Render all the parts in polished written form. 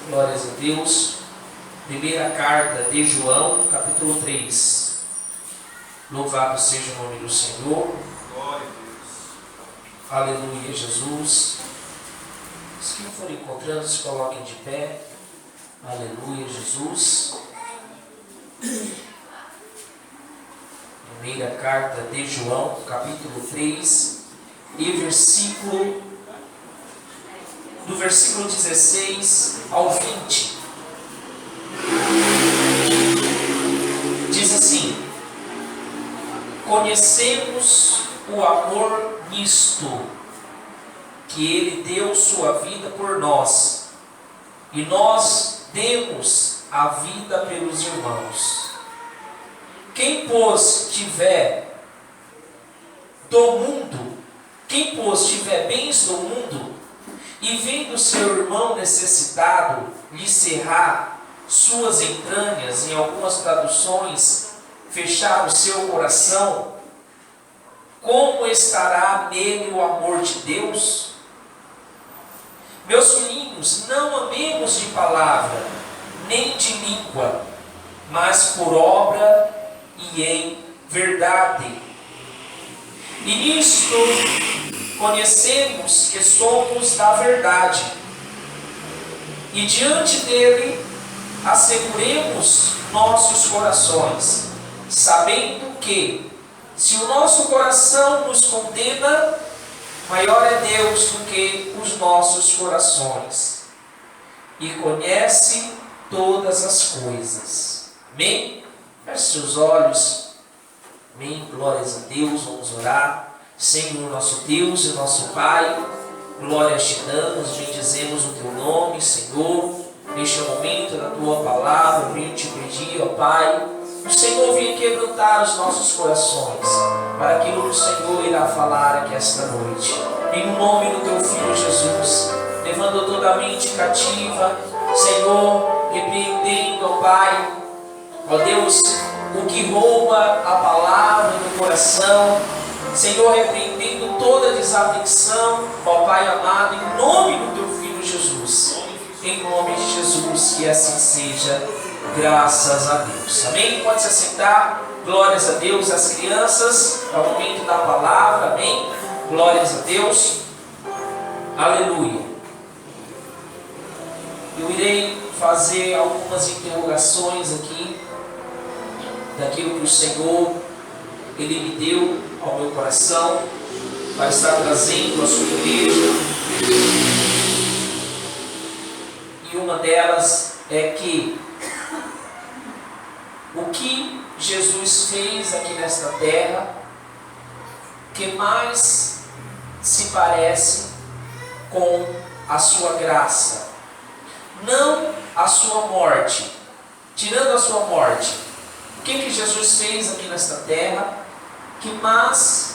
Glórias a Deus. Primeira carta de João, capítulo 3. Louvado seja o nome do Senhor. Glória a Deus. Aleluia, Jesus. Os que não forem encontrando, se coloquem de pé. Aleluia, Jesus. Primeira carta de João, capítulo 3, e do versículo 16 ao 20. Diz assim: conhecemos o amor nisto, que Ele deu sua vida por nós, e nós demos a vida pelos irmãos. Quem, pois, tiver bens do mundo, e vendo seu irmão necessitado, lhe cerrar suas entranhas, em algumas traduções, fechar o seu coração, como estará nele o amor de Deus? Meus filhinhos, não amemos de palavra, nem de língua, mas por obra e em verdade. E nisto conhecemos que somos da verdade, e diante dele asseguremos nossos corações, sabendo que, se o nosso coração nos condena, maior é Deus do que os nossos corações, e conhece todas as coisas. Amém? Feche seus olhos. Amém? Glórias a Deus. Vamos orar. Senhor, nosso Deus e nosso Pai, glórias te damos, bendizemos o teu nome, Senhor. Neste momento, na tua palavra, venho te pedir, ó Pai, o Senhor venha quebrantar os nossos corações, para aquilo que o Senhor irá falar aqui esta noite. Em nome do teu Filho Jesus, levando toda a mente cativa, Senhor, repreendendo, ó Pai, ó Deus, o que rouba a palavra do coração, Senhor, repreendendo toda desatenção, ó Pai amado, em nome do teu Filho Jesus. Em nome de Jesus, que assim seja, graças a Deus. Amém? Pode se assentar. Glórias a Deus. As crianças, é o momento da palavra. Amém? Glórias a Deus. Aleluia. Eu irei fazer algumas interrogações aqui, daquilo que o Senhor, Ele me deu ao meu coração, para estar trazendo à sua igreja. E uma delas é que o que Jesus fez aqui nesta terra, que mais se parece com a sua graça, não a sua morte. Tirando a sua morte, o que Jesus fez aqui nesta terra que mais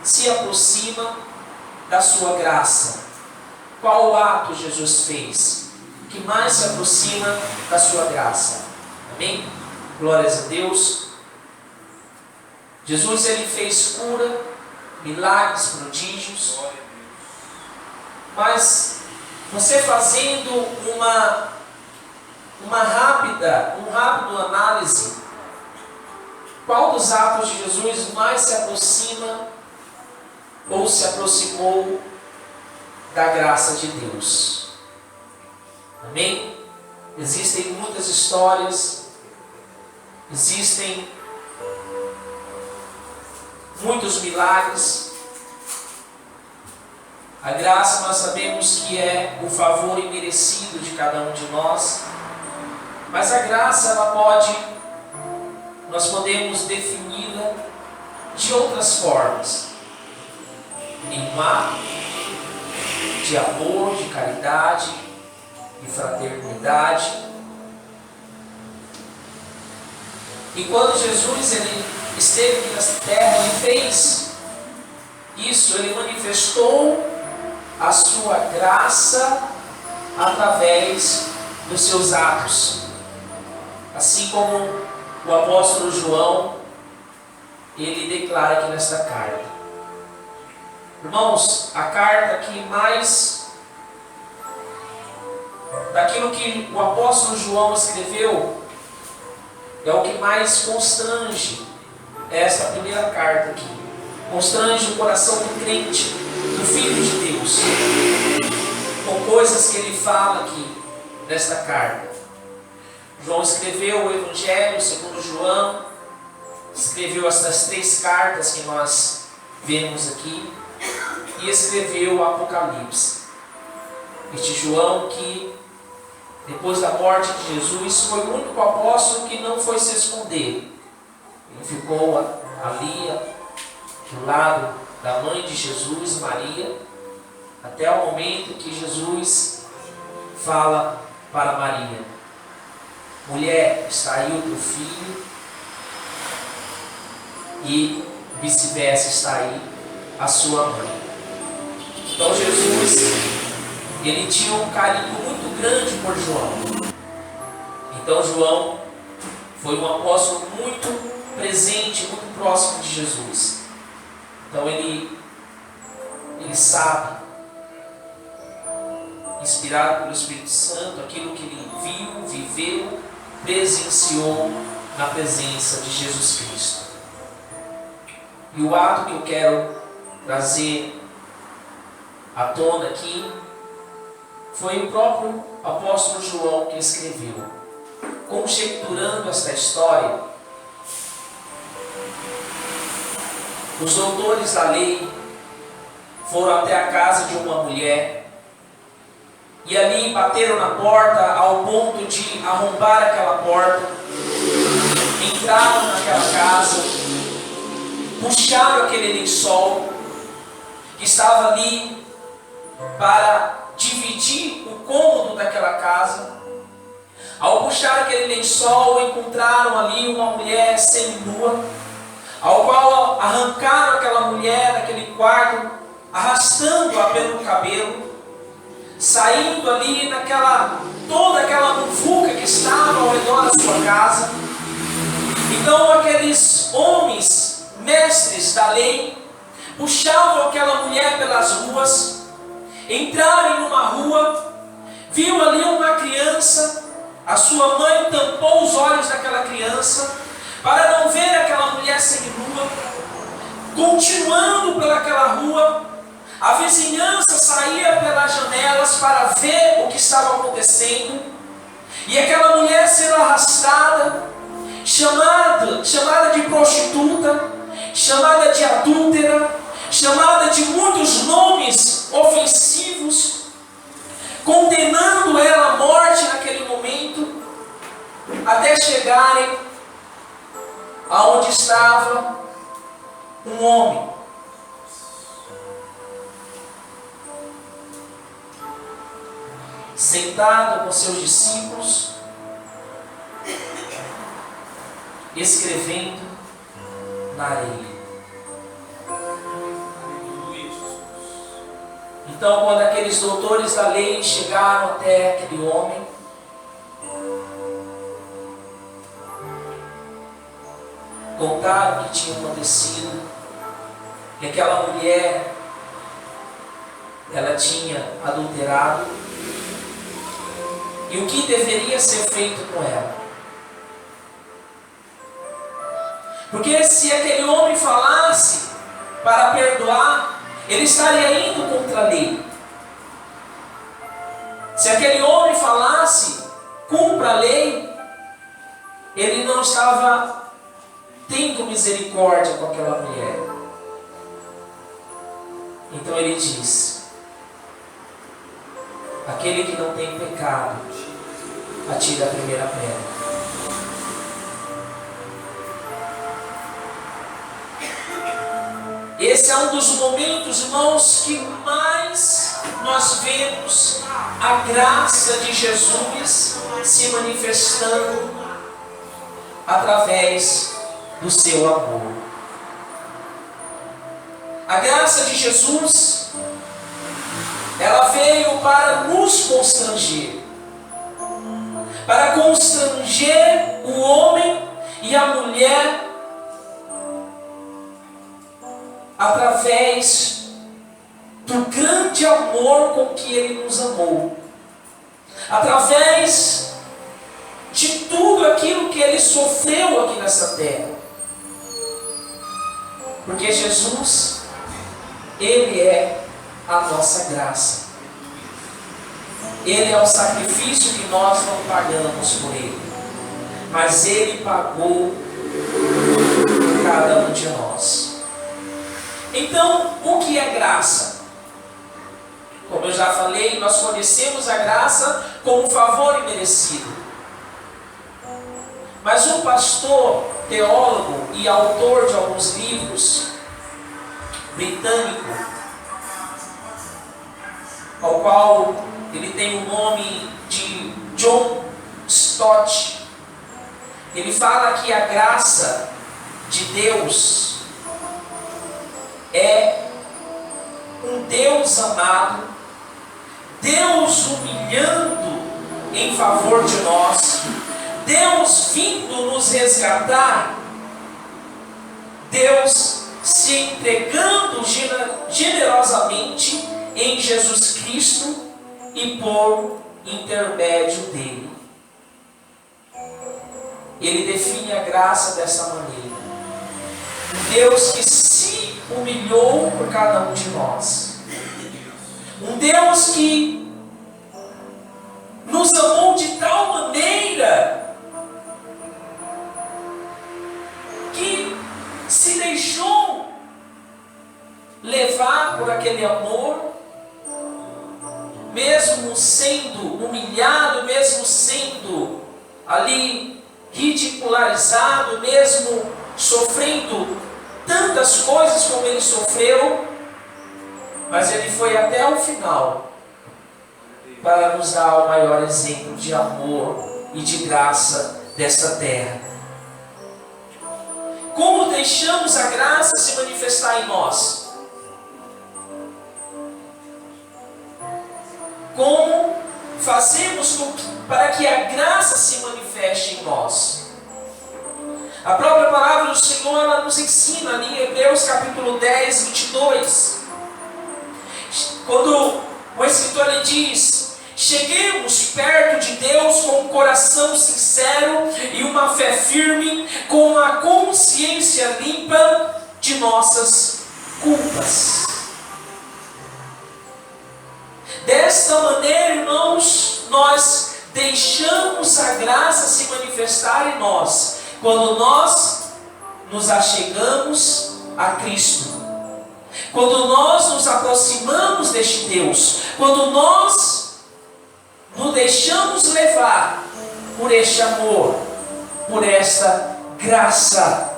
se aproxima da sua graça? Qual o ato Jesus fez que mais se aproxima da sua graça? Amém? Glórias a Deus. Jesus, ele fez cura, milagres, prodígios. Mas você fazendo um rápido análise, qual dos atos de Jesus mais se aproxima ou se aproximou da graça de Deus? Amém? Existem muitas histórias, existem muitos milagres. A graça, nós sabemos que é o favor imerecido de cada um de nós, mas a graça, nós podemos defini-la de outras formas, em um ato de amor, de caridade, de fraternidade. E quando Jesus ele esteve aqui nessa terra, ele fez isso, ele manifestou a sua graça através dos seus atos. Assim como o apóstolo João, ele declara aqui nesta carta. Irmãos, a carta que mais daquilo que o apóstolo João escreveu, é o que mais constrange esta primeira carta aqui. Constrange o coração do crente, do Filho de Deus, com coisas que ele fala aqui nesta carta. João escreveu o Evangelho segundo João, escreveu estas 3 cartas que nós vemos aqui, e escreveu o Apocalipse. Este João que, depois da morte de Jesus, foi o único apóstolo que não foi se esconder. Ele ficou ali, do lado da mãe de Jesus, Maria, até o momento que Jesus fala para Maria: mulher, está aí o teu filho, e vice-versa, está aí a sua mãe. Então Jesus, ele tinha um carinho muito grande por João. Então João foi um apóstolo muito presente, muito próximo de Jesus. Então ele sabe, inspirado pelo Espírito Santo, aquilo que ele viu, viveu, presenciou na presença de Jesus Cristo. E o ato que eu quero trazer à tona aqui foi o próprio apóstolo João que escreveu, conjecturando esta história. Os doutores da lei foram até a casa de uma mulher e ali bateram na porta ao ponto de arrombar aquela porta. Entraram naquela casa, puxaram aquele lençol que estava ali para dividir o cômodo daquela casa. Ao puxar aquele lençol, encontraram ali uma mulher seminua, ao qual arrancaram aquela mulher daquele quarto, arrastando-a pelo cabelo, saindo ali toda aquela muvuca que estava ao redor da sua casa. Então aqueles homens, mestres da lei, puxavam aquela mulher pelas ruas, entraram em uma rua, viu ali uma criança, a sua mãe tampou os olhos daquela criança, para não ver aquela mulher seminua. Continuando pelaquela rua, a vizinhança saía pelas janelas para ver o que estava acontecendo, e aquela mulher sendo arrastada, chamada de prostituta, chamada de adúltera, chamada de muitos nomes ofensivos, condenando ela à morte naquele momento, até chegarem aonde estava um homem. Sentado com seus discípulos, escrevendo na areia. Então, quando aqueles doutores da lei chegaram até aquele homem, contaram o que tinha acontecido, que aquela mulher, ela tinha adulterado, e o que deveria ser feito com ela. Porque se aquele homem falasse para perdoar, ele estaria indo contra a lei. Se aquele homem falasse, cumpra a lei, ele não estava tendo misericórdia com aquela mulher. Então ele diz: aquele que não tem pecado, atire a primeira pedra. Esse é um dos momentos, irmãos, que mais nós vemos a graça de Jesus se manifestando através do seu amor. A graça de Jesus, ela veio para nos constranger, para constranger o homem e a mulher, através do grande amor com que Ele nos amou, através de tudo aquilo que Ele sofreu aqui nessa terra. Porque Jesus, Ele é a nossa graça. Ele é o sacrifício que nós não pagamos por Ele, mas Ele pagou por cada um de nós. Então, o que é graça? Como eu já falei, nós conhecemos a graça como um favor imerecido. Mas um pastor, teólogo e autor de alguns livros, britânico, ao qual ele tem o nome de John Stott, ele fala que a graça de Deus é um Deus amado, Deus humilhando em favor de nós, Deus vindo nos resgatar, Deus se entregando generosamente em Jesus Cristo e por intermédio dele. Ele define a graça dessa maneira: um Deus que se humilhou por cada um de nós, um Deus que nos amou de tal maneira que se deixou levar por aquele amor, mesmo sendo humilhado, mesmo sendo ali ridicularizado, mesmo sofrendo tantas coisas como ele sofreu, mas ele foi até o final para nos dar o maior exemplo de amor e de graça desta terra. Como deixamos a graça se manifestar em nós? Como fazemos para que a graça se manifeste em nós? A própria palavra do Senhor, ela nos ensina ali em Hebreus capítulo 10, 22. Quando o escritor lhe diz: cheguemos perto de Deus com um coração sincero e uma fé firme, com a consciência limpa de nossas culpas. Desta maneira, irmãos, nós deixamos a graça se manifestar em nós, quando nós nos achegamos a Cristo, quando nós nos aproximamos deste Deus, quando nós nos deixamos levar por este amor, por esta graça,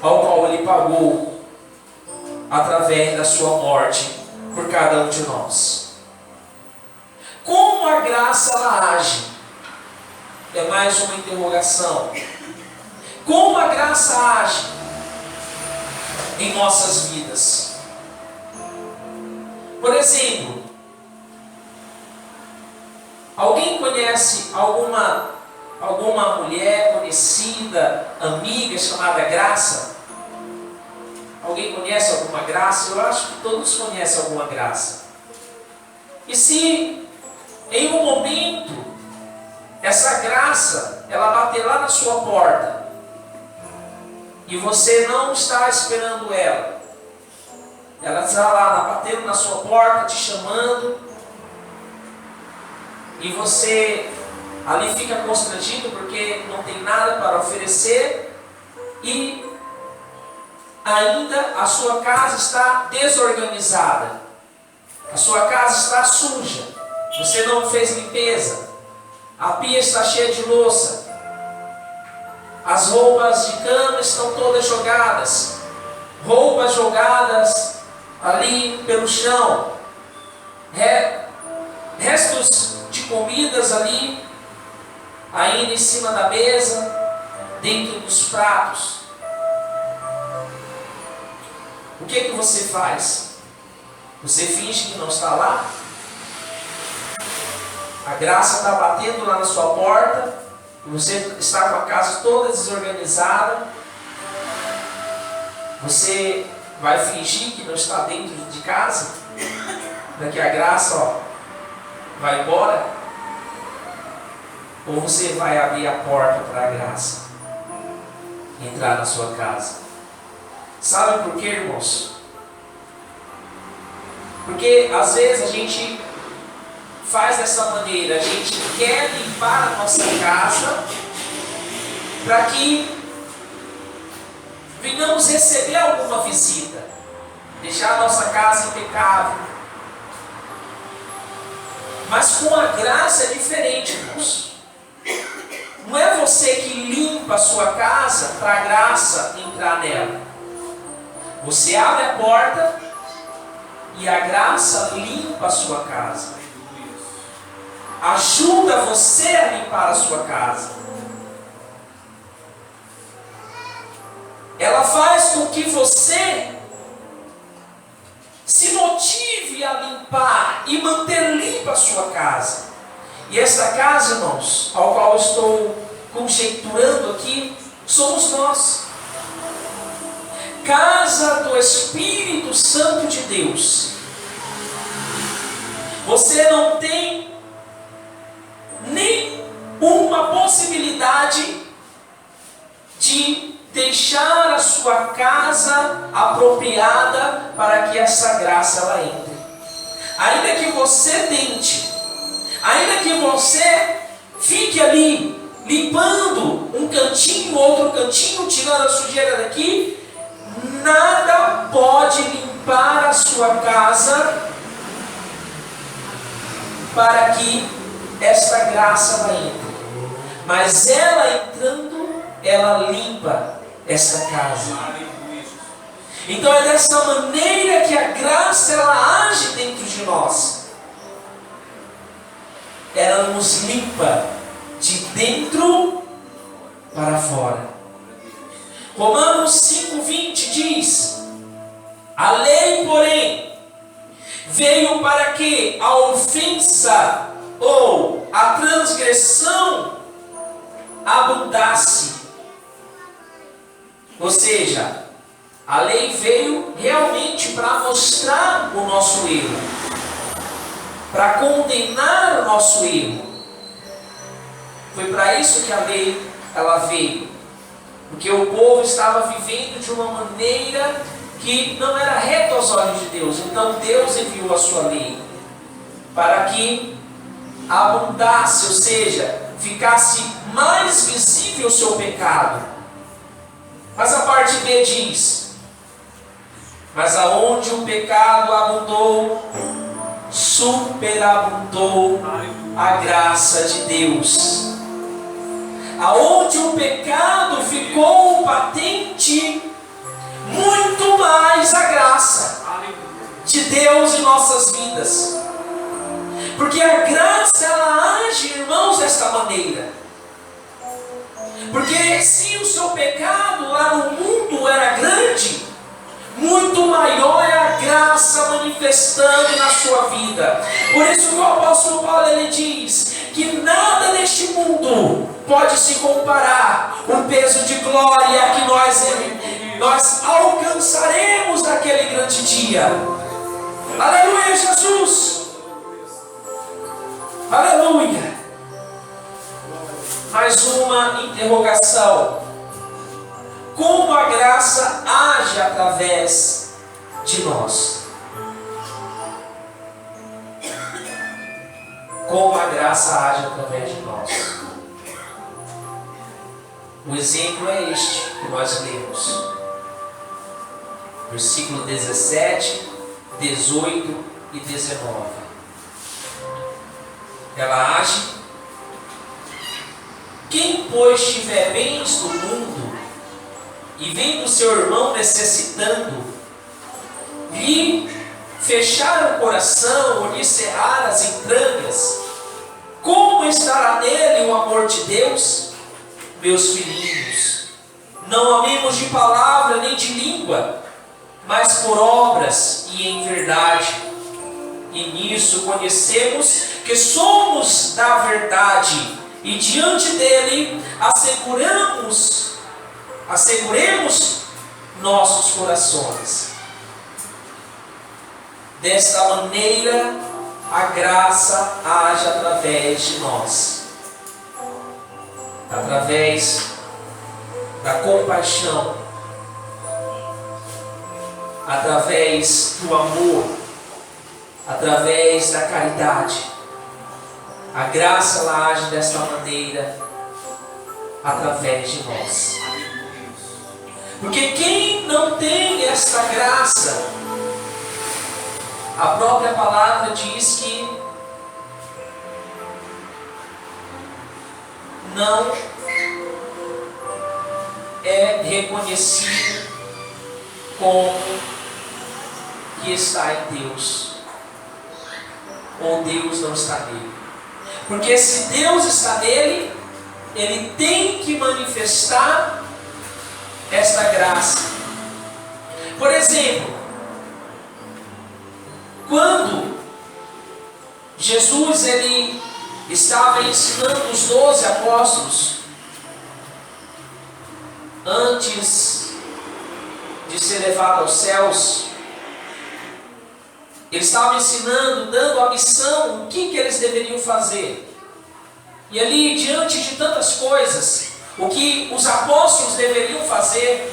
ao qual Ele pagou através da sua morte por cada um de nós. Como a graça ela age? É mais uma interrogação. Como a graça age em nossas vidas? Por exemplo, alguém conhece alguma mulher conhecida, amiga, chamada Graça? Alguém conhece alguma graça? Eu acho que todos conhecem alguma graça. E se em um momento essa graça ela bater lá na sua porta e você não está esperando ela está lá batendo na sua porta, te chamando, e você ali fica constrangido porque não tem nada para oferecer e ainda a sua casa está desorganizada, a sua casa está suja, você não fez limpeza, a pia está cheia de louça, as roupas de cama estão todas jogadas, roupas jogadas ali pelo chão, restos de comidas ali ainda em cima da mesa, dentro dos pratos. O que você faz? Você finge que não está lá? A graça está batendo lá na sua porta, e você está com a casa toda desorganizada. Você vai fingir que não está dentro de casa, para que a graça vai embora? Ou você vai abrir a porta para a graça entrar na sua casa? Sabe por quê, irmãos? Porque às vezes a gente faz dessa maneira, a gente quer limpar a nossa casa para que venhamos receber alguma visita, deixar a nossa casa impecável. Mas com a graça é diferente, irmãos. Não é você que limpa a sua casa para a graça entrar nela. Você abre a porta e a graça limpa a sua casa. Ajuda você a limpar a sua casa. Ela faz com que você se motive a limpar e manter limpa a sua casa. E esta casa, irmãos, ao qual eu estou conjecturando aqui, somos nós. Casa do Espírito Santo de Deus. Você não tem nem uma possibilidade de deixar a sua casa apropriada para que essa graça ela entre. Ainda que você tente, ainda que você fique ali limpando um cantinho, outro cantinho, tirando a sujeira daqui, nada pode limpar a sua casa para que esta graça ela entre. Mas ela entrando, ela limpa esta casa. Então é dessa maneira que a graça ela age dentro de nós. Ela nos limpa de dentro para fora. Romanos 5:20 diz: a lei, porém, veio para que a ofensa ou a transgressão abundasse. Ou seja, a lei veio realmente para mostrar o nosso erro, para condenar o nosso erro. Foi para isso que a lei ela veio, porque o povo estava vivendo de uma maneira que não era reta aos olhos de Deus. Então Deus enviou a sua lei para que abundasse, ou seja, ficasse mais visível o seu pecado. Mas a parte B diz: mas aonde o pecado abundou, superabundou a graça de Deus. Aonde o pecado ficou patente, muito mais a graça de Deus em nossas vidas. Porque a graça ela age, irmãos, desta maneira. Porque se o seu pecado lá no mundo era grande, muito maior é a graça manifestando na sua vida. Por isso que o apóstolo Paulo ele diz que nada neste mundo pode se comparar o peso de glória que nós alcançaremos naquele grande dia. Aleluia, Jesus! Aleluia! Mais uma interrogação: como a graça age através de nós? Como a graça age através de nós? O exemplo é este que nós lemos. Versículo 17, 18 e 19. Ela age: quem, pois, tiver bens do mundo e vendo seu irmão necessitando, lhe fechar o coração ou lhe cerrar as entranhas, como estará nele o amor de Deus? Meus filhinhos, não amemos de palavra nem de língua, mas por obras e em verdade. E nisso conhecemos que somos da verdade, e diante dele asseguremos nossos corações. Desta maneira, a graça age através de nós. através da compaixão, através do amor, através da caridade. A graça ela age desta maneira através de nós. Porque quem não tem esta graça, a própria palavra diz que não é reconhecido como que está em Deus, ou Deus não está nele. Porque se Deus está nele, ele tem que manifestar esta graça. Por exemplo, quando Jesus ele estava ensinando os 12 apóstolos, antes de ser levado aos céus, ele estava ensinando, dando a missão, o que eles deveriam fazer. E ali, diante de tantas coisas, o que os apóstolos deveriam fazer,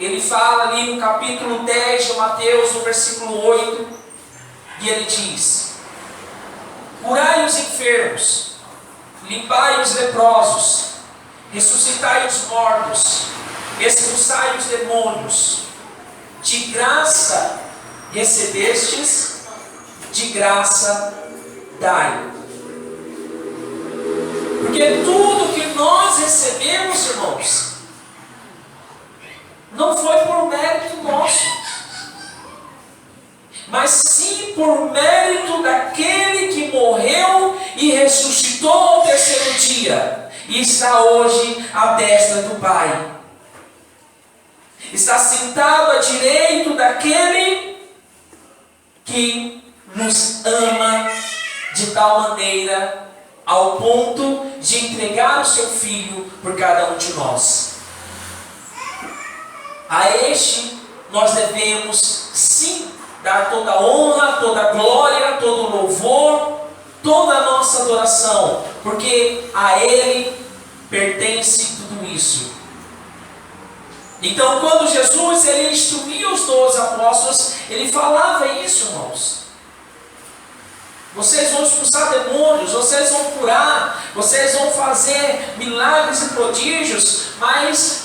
ele fala ali no capítulo 10 de Mateus, no versículo 8, e ele diz: curai os enfermos, limpai os leprosos, ressuscitai os mortos, expulsai os demônios. De graça recebestes, de graça dai. Porque tudo que nós recebemos, irmãos, não foi por mérito nosso, mas sim por mérito daquele que morreu e ressuscitou ao terceiro dia, e está hoje à destra do Pai. Está sentado à direita daquele que nos ama de tal maneira, ao ponto de entregar o seu Filho por cada um de nós. A este nós devemos sim dar toda a honra, toda a glória, todo o louvor, toda a nossa adoração, porque a Ele pertence tudo isso. Então, quando Jesus ele instruía os 12 apóstolos, ele falava isso, irmãos. Vocês vão expulsar demônios, vocês vão curar, vocês vão fazer milagres e prodígios, mas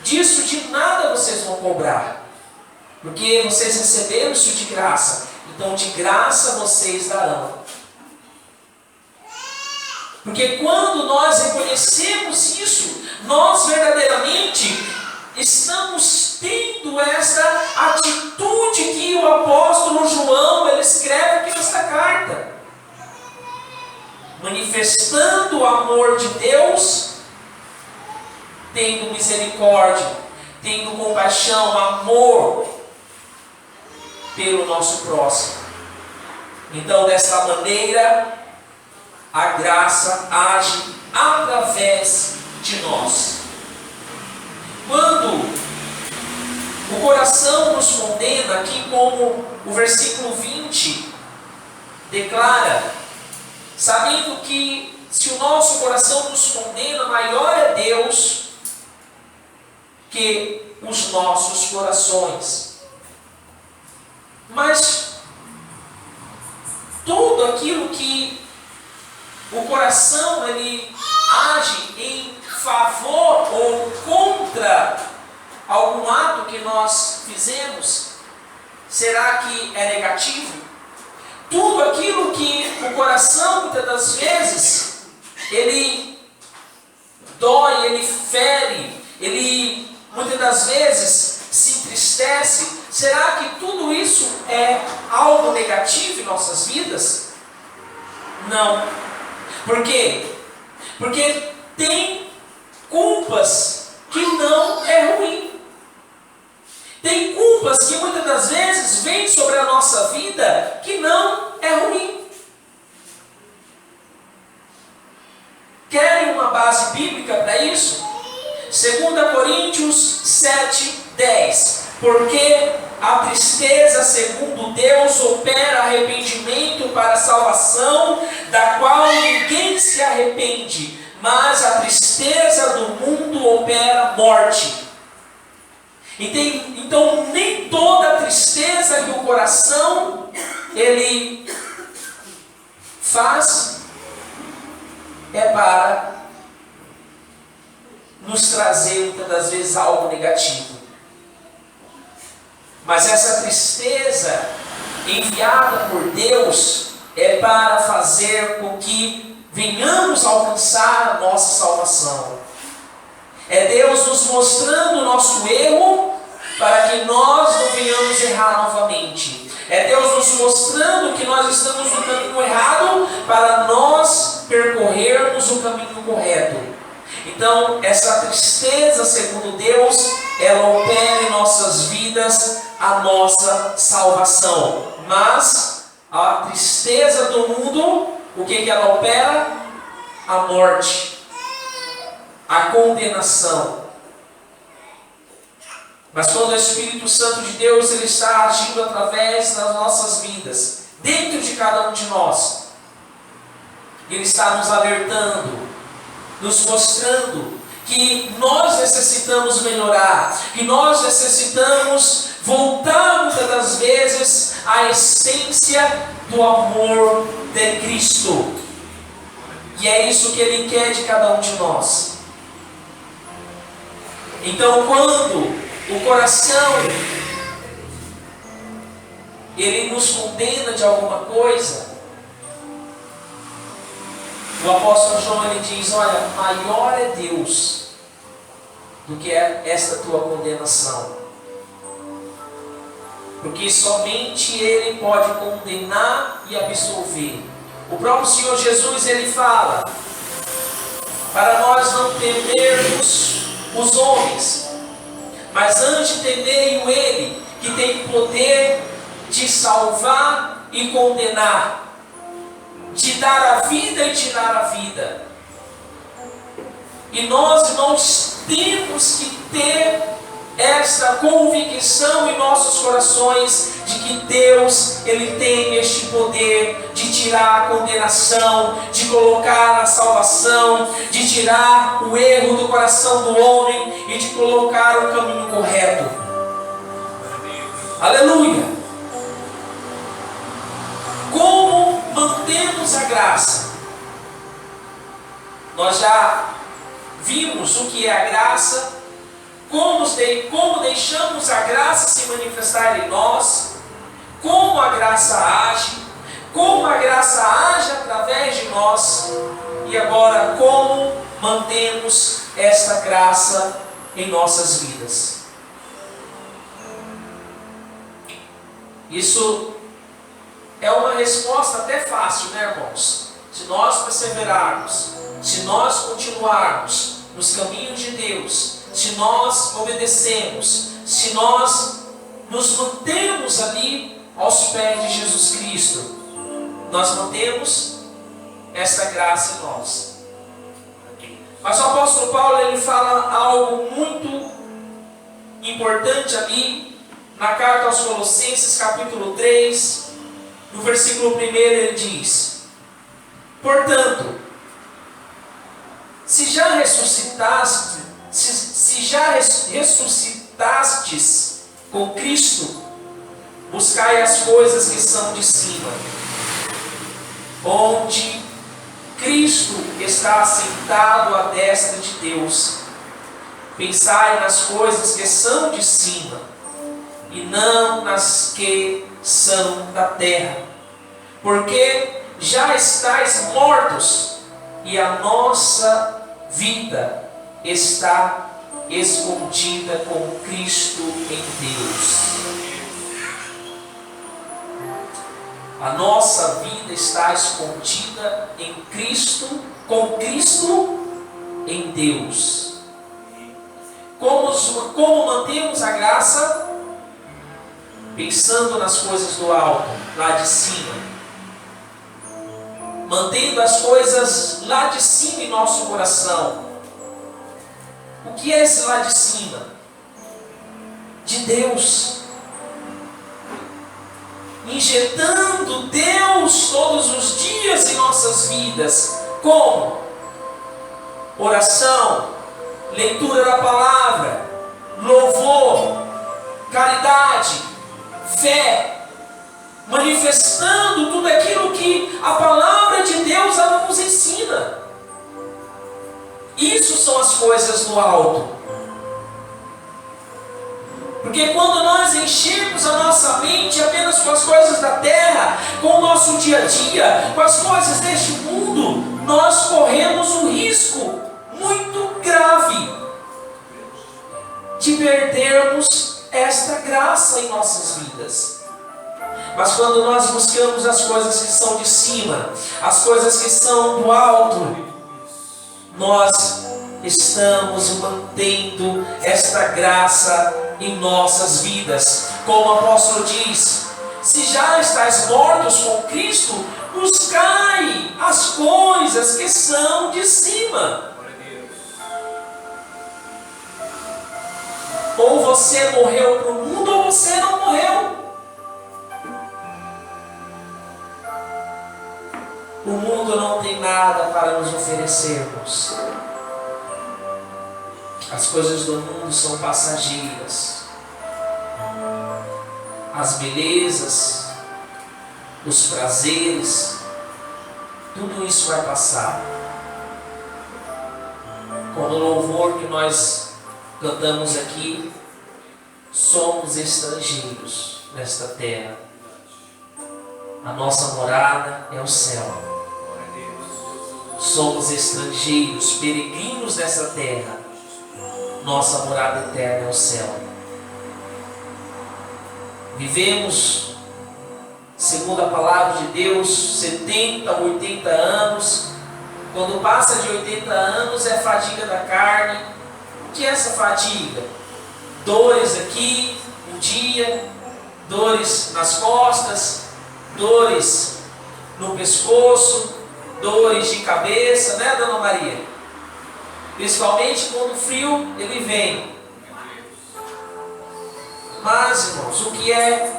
disso de nada vocês vão cobrar, porque vocês receberam isso de graça, então de graça vocês darão. Porque quando nós reconhecemos isso, nós verdadeiramente estamos tendo essa atitude que o apóstolo João ele escreve aqui nesta carta, manifestando o amor de Deus, tendo misericórdia, tendo compaixão, amor pelo nosso próximo. Então, dessa maneira, a graça age através de nós. Quando o coração nos condena, aqui como o versículo 20 declara, sabendo que se o nosso coração nos condena, maior é Deus que os nossos corações. Mas tudo aquilo que o coração ele age em favor ou contra algum ato que nós fizemos, será que é negativo? Tudo aquilo que o coração muitas das vezes ele dói, ele fere, ele muitas das vezes se entristece, será que tudo isso é algo negativo em nossas vidas? Não. Por quê? Porque tem culpas que não é ruim. Tem culpas que muitas das vezes vêm sobre a nossa vida que não é ruim. Querem uma base bíblica para isso? 2 Coríntios 7:10. Porque a tristeza, segundo Deus, opera arrependimento para a salvação, da qual ninguém se arrepende, mas a tristeza do mundo opera morte. Então, nem toda tristeza que o coração ele faz é para nos trazer muitas das vezes algo negativo. Mas essa tristeza enviada por Deus é para fazer com que venhamos alcançar a nossa salvação. É Deus nos mostrando o nosso erro para que nós não venhamos errar novamente. É Deus nos mostrando que nós estamos no caminho errado para nós percorrermos o caminho correto. Então, essa tristeza, segundo Deus, ela opera em nossas vidas a nossa salvação. Mas a tristeza do mundo, o que ela opera? A morte, a condenação. Mas quando o Espírito Santo de Deus ele está agindo através das nossas vidas, dentro de cada um de nós, Ele está nos alertando, nos mostrando que nós necessitamos melhorar, que nós necessitamos voltar muitas das vezes à essência do amor de Cristo. E é isso que Ele quer de cada um de nós. Então, quando o coração ele nos condena de alguma coisa, o apóstolo João ele diz: olha, maior é Deus do que esta tua condenação, porque somente Ele pode condenar e absolver. O próprio Senhor Jesus ele fala para nós não temermos os homens, mas antes temei o Ele, que tem poder de salvar e condenar, de dar a vida e tirar a vida. E nós, irmãos, temos que ter esta convicção em nossos corações de que Deus ele tem este poder de tirar a condenação, de colocar a salvação, de tirar o erro do coração do homem e de colocar o caminho correto. Aleluia! Como mantemos a graça? Nós já vimos o que é a graça, como deixamos a graça se manifestar em nós, como a graça age, como a graça age através de nós, e agora como mantemos esta graça em nossas vidas. Isso é uma resposta até fácil, né, irmãos? Se nós perseverarmos, se nós continuarmos nos caminhos de Deus, se nós obedecemos, se nós nos mantemos ali aos pés de Jesus Cristo, nós mantemos esta graça em nós. Mas o apóstolo Paulo ele fala algo muito importante ali na carta aos Colossenses, capítulo 3, no versículo 1, ele diz: portanto, se já ressuscitastes com Cristo, buscai as coisas que são de cima, onde Cristo está assentado à destra de Deus. Pensai nas coisas que são de cima, e não nas que são da terra, porque já estáis mortos, e a nossa vida está escondida com Cristo em Deus. A nossa vida está escondida em Cristo, com Cristo em Deus. Como mantemos a graça? Pensando nas coisas do alto, lá de cima. Mantendo as coisas lá de cima em nosso coração. O que é esse lá de cima? De Deus. injetando Deus todos os dias em nossas vidas. Como? Oração, leitura da palavra, louvor, caridade, fé, manifestando tudo aquilo que a palavra de Deus ela nos ensina. Isso são as coisas do alto. Porque quando nós enchemos a nossa mente apenas com as coisas da terra, com o nosso dia a dia, com as coisas deste mundo, nós corremos um risco muito grave de perdermos esta graça em nossas vidas. Mas quando nós buscamos as coisas que são de cima, as coisas que são do alto, nós estamos mantendo esta graça em nossas vidas. Como o apóstolo diz: se já estáis mortos com Cristo, buscai as coisas que são de cima. Ou você morreu para o mundo, ou você não morreu. O mundo não tem nada para nos oferecermos. As coisas do mundo são passageiras. As belezas, os prazeres, tudo isso vai passar. Como o louvor que nós cantamos aqui, somos estrangeiros nesta terra. A nossa morada é o céu. Somos estrangeiros, peregrinos nessa terra. Nossa morada eterna é o céu. Vivemos, segundo a palavra de Deus, 70, 80 anos. Quando passa de 80 anos é fadiga da carne. O que é essa fadiga? Dores aqui, um dia, dores nas costas, dores no pescoço, dores de cabeça, né, Dona Maria? Principalmente quando o frio ele vem. Mas, irmãos, o que é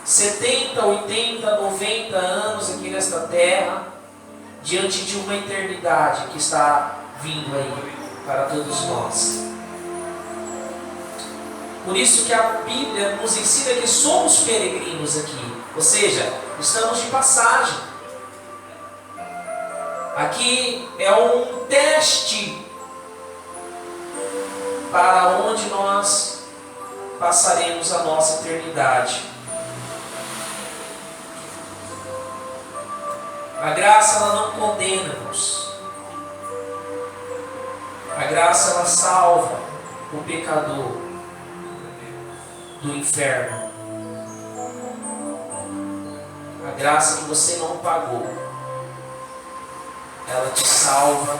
70, 80, 90 anos aqui nesta terra, diante de uma eternidade que está vindo aí para todos nós? Por isso que a Bíblia nos ensina que somos peregrinos aqui, ou seja, estamos de passagem. Aqui é um teste para onde nós passaremos a nossa eternidade. A graça ela não condena-nos. A graça ela salva o pecador do inferno. A graça que você não pagou, ela te salva.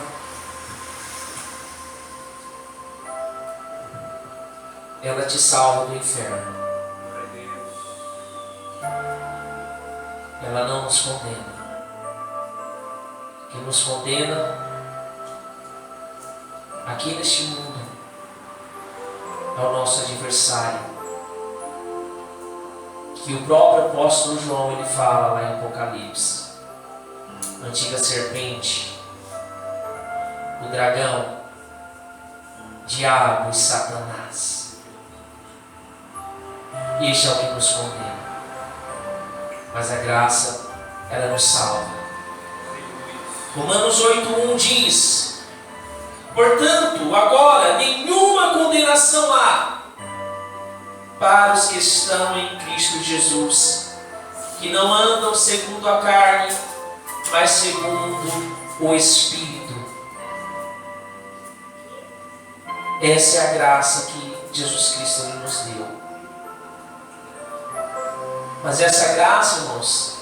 Ela te salva do inferno. Ela não nos condena. Quem nos condena aqui neste mundo é o nosso adversário, que o próprio apóstolo João ele fala lá em Apocalipse. A antiga serpente, o dragão, diabo e Satanás. Este é o que nos condena. Mas a graça, ela nos salva. Romanos 8:1 diz: portanto, agora nenhuma condenação há para os que estão em Cristo Jesus, que não andam segundo a carne, mas segundo o Espírito. Essa é a graça que Jesus Cristo nos deu. Mas essa graça, irmãos,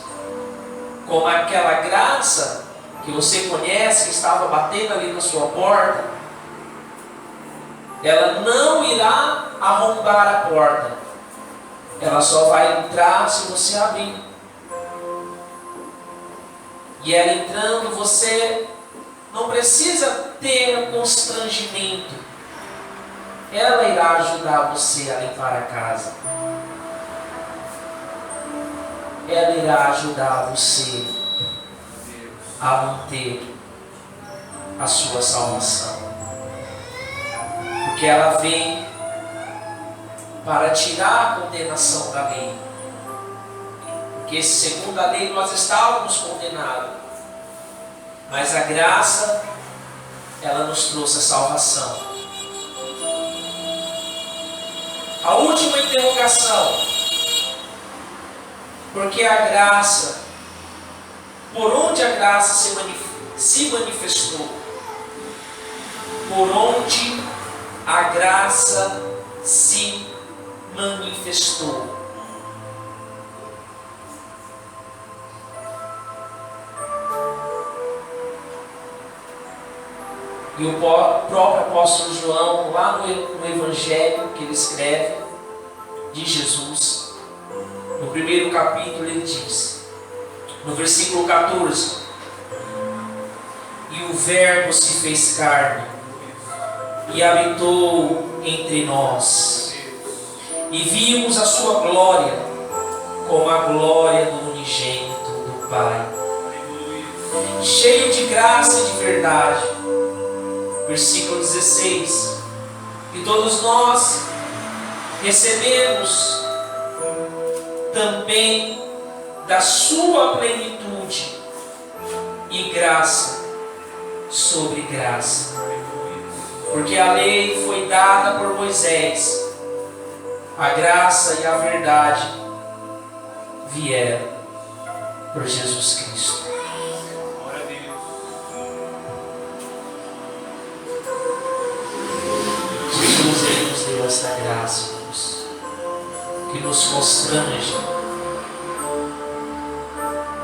como aquela graça que você conhece, que estava batendo ali na sua porta, ela não irá arrombar a porta. Ela só vai entrar se você abrir. E ela entrando, você não precisa ter constrangimento. Ela irá ajudar você a limpar a casa. ela irá ajudar você a manter a sua salvação. Porque ela vem para tirar a condenação da lei. Porque segundo a lei nós estávamos condenados. Mas a graça, ela nos trouxe a salvação. A última interrogação. Porque a graça, por onde a graça se manifestou? Por onde a graça se manifestou? E o próprio apóstolo João, lá no Evangelho que ele escreve de Jesus, no primeiro capítulo, ele diz, no versículo 14: E o Verbo se fez carne e habitou entre nós, e vimos a sua glória como a glória do unigênito do Pai, cheio de graça e de verdade. Versículo 16: E todos nós recebemos também da sua plenitude, e graça sobre graça. Porque a lei foi dada por Moisés, a graça e a verdade vieram por Jesus Cristo. Jesus, Ele nos deu essa graça, Deus, que nos constrange,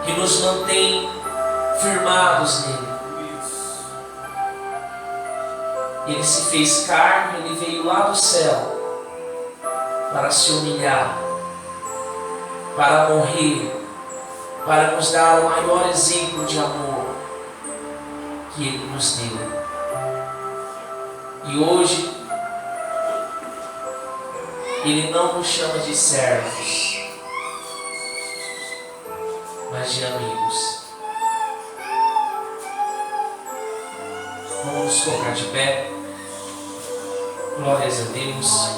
que nos mantém firmados nele. Ele se fez carne, Ele veio lá do céu para se humilhar, para morrer, para nos dar o maior exemplo de amor que Ele nos deu. E hoje Ele não nos chama de servos, mas de amigos. Vamos nos colocar de pé. Glórias a Deus.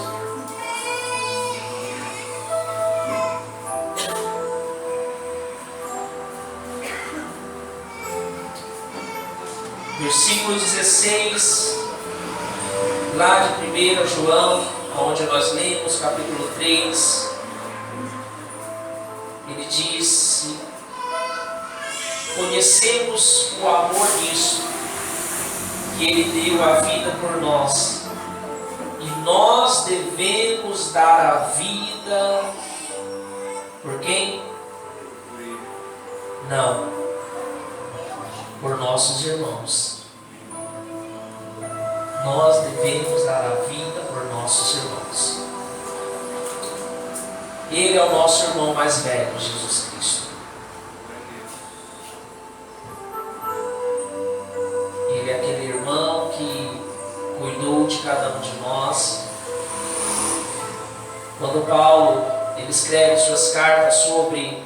Versículo 16, lá de 1 João, onde nós lemos, capítulo 3, ele disse: conhecemos o amor nisso, que Ele deu a vida por nós, e nós devemos dar a vida por quem? Não, por nossos irmãos. Nós devemos dar a vida por nossos irmãos. Ele é o nosso irmão mais velho, Jesus Cristo. Ele é aquele irmão que cuidou de cada um de nós. Quando Paulo ele escreve suas cartas sobre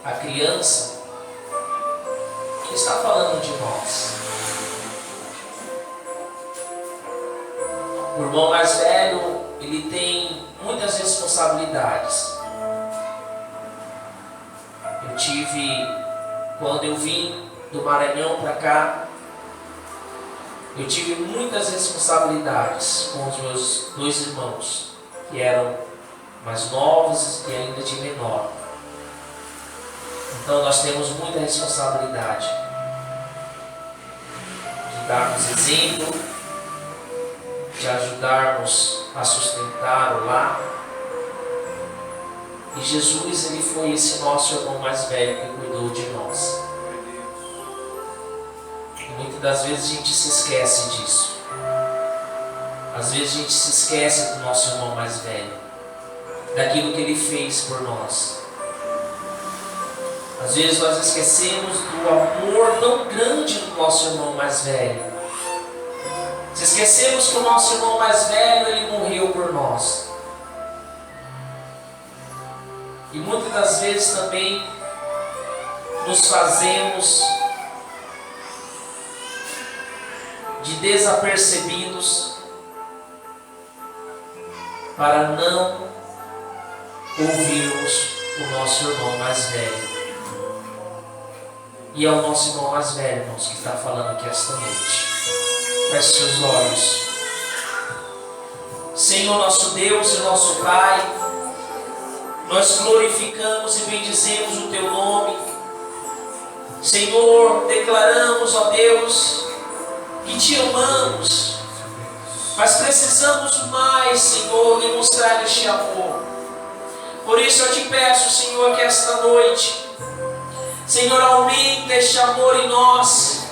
a criança, ele está falando de nós. O irmão mais velho, ele tem muitas responsabilidades. Eu tive, quando eu vim do Maranhão para cá, eu tive muitas responsabilidades com os meus dois irmãos, que eram mais novos e ainda de menor. Então nós temos muita responsabilidade de darmos exemplo, de ajudarmos a sustentar o lar. E Jesus, ele foi esse nosso irmão mais velho que cuidou de nós. E muitas das vezes a gente se esquece disso. Às vezes a gente se esquece do nosso irmão mais velho, daquilo que ele fez por nós. Às vezes nós esquecemos do amor tão grande do nosso irmão mais velho. Se esquecemos que o nosso irmão mais velho, ele morreu por nós. E muitas das vezes também nos fazemos de desapercebidos para não ouvirmos o nosso irmão mais velho. E é o nosso irmão mais velho, irmãos, que está falando aqui esta noite. Feche seus olhos. Senhor nosso Deus e nosso Pai, nós glorificamos e bendizemos o Teu nome. Senhor, declaramos, ó Deus, que Te amamos, mas precisamos mais, Senhor, demonstrar este amor. Por isso eu Te peço, Senhor, que esta noite, Senhor, aumente este amor em nós.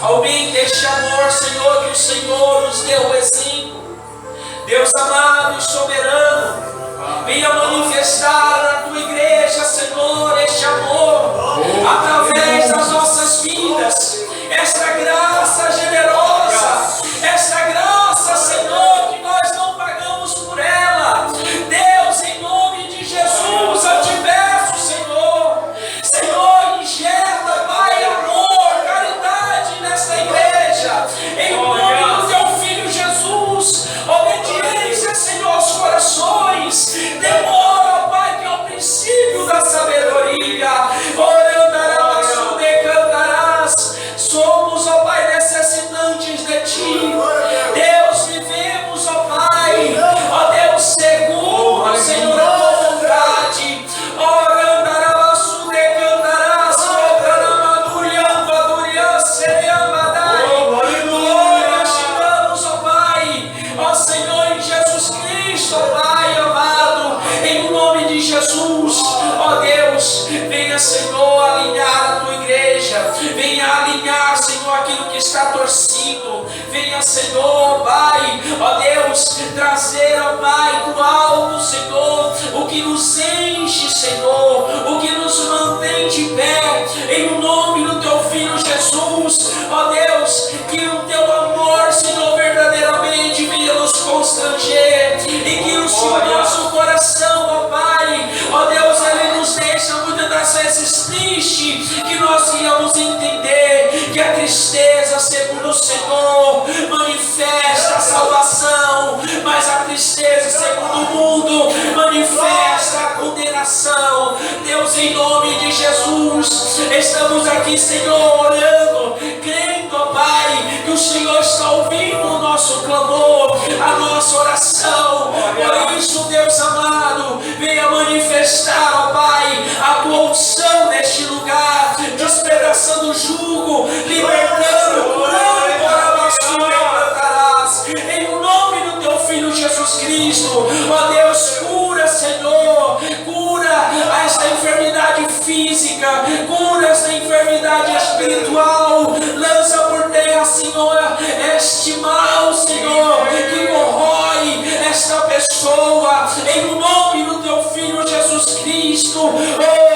Aumente este amor, Senhor, que o Senhor nos deu o exemplo. Deus amado e soberano, venha manifestar na Tua igreja, Senhor, este amor, através das nossas vidas, esta graça generosa, esta graça, Senhor, que nós não pagamos por ela. Deus, em nome de Jesus, eu Te peço, Senhor, injeta, Pai, amor, caridade nesta igreja, em nome do Teu Filho Jesus, obediência, Senhor, aos corações, demora, Pai, que é o princípio da sabedoria. Orandarás, decantarás, somos, ó Pai, necessitantes de Ti. Deus, vivemos, ó Pai, ó Deus, segundo, Senhor, a Tua vontade. Orandarás, decantarás, glória te damos, ó Pai, ó Senhor, em Jesus Cristo, ó Pai amado, em nome de Jesus, ó Deus, venha, Senhor, alinhar a Tua igreja, venha alinhar, Senhor, aquilo que está torcido, venha, Senhor, Pai, ó Deus, trazer, ó Pai, do alto, Senhor, o que nos enche, Senhor, o que nos mantém de pé, em nome do Teu Filho Jesus, ó Deus, que o Teu amor, Senhor, verdadeiramente venha nos constranger, e que o Senhor, nosso coração, ó Pai, ó Deus, Ele nos deixa muitas das vezes triste, que nós venhamos entender que a tristeza, segundo o Senhor, manifesta a salvação, mas a tristeza, segundo o mundo, manifesta a condenação. Deus, em nome de Jesus, estamos aqui, Senhor, orando, crendo, ó Pai, que o Senhor está ouvindo o nosso clamor, a nossa oração. Por isso, Deus amado, venha manifestar, ó Pai, a Tua unção neste lugar, despedaçando o jugo, libertando, curando, em nome do Teu Filho Jesus Cristo. Ó Deus, cura, Senhor, cura esta enfermidade física, cura esta enfermidade espiritual, lança por terra, Senhor, este mal, Senhor, que corrói esta pessoa, em nome do Teu Filho Jesus Cristo. Oh,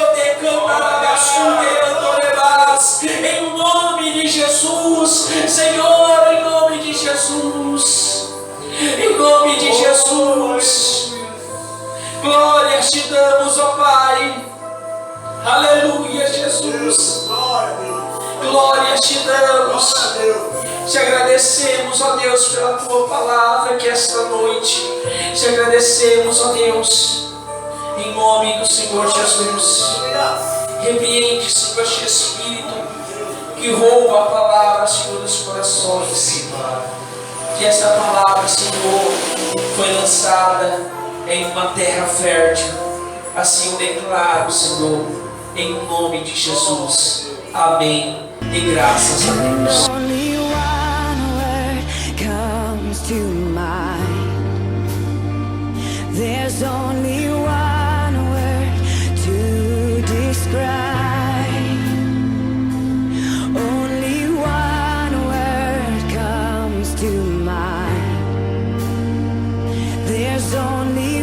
em nome de Jesus, Senhor, em nome de Jesus, em nome de Jesus, glórias Te damos, ó Pai, aleluia, Jesus, glórias Te damos, Te agradecemos, ó Deus, pela Tua palavra que esta noite, Te agradecemos, ó Deus, em nome do Senhor Jesus. Repreende, Senhor, este espírito que rouba a palavra, Senhor, dos corações. Que esta palavra, Senhor, foi lançada em uma terra fértil. Assim eu declaro, Senhor, em nome de Jesus. Amém. E graças a Deus. There's only one word to describe. Only one word comes to mind. There's only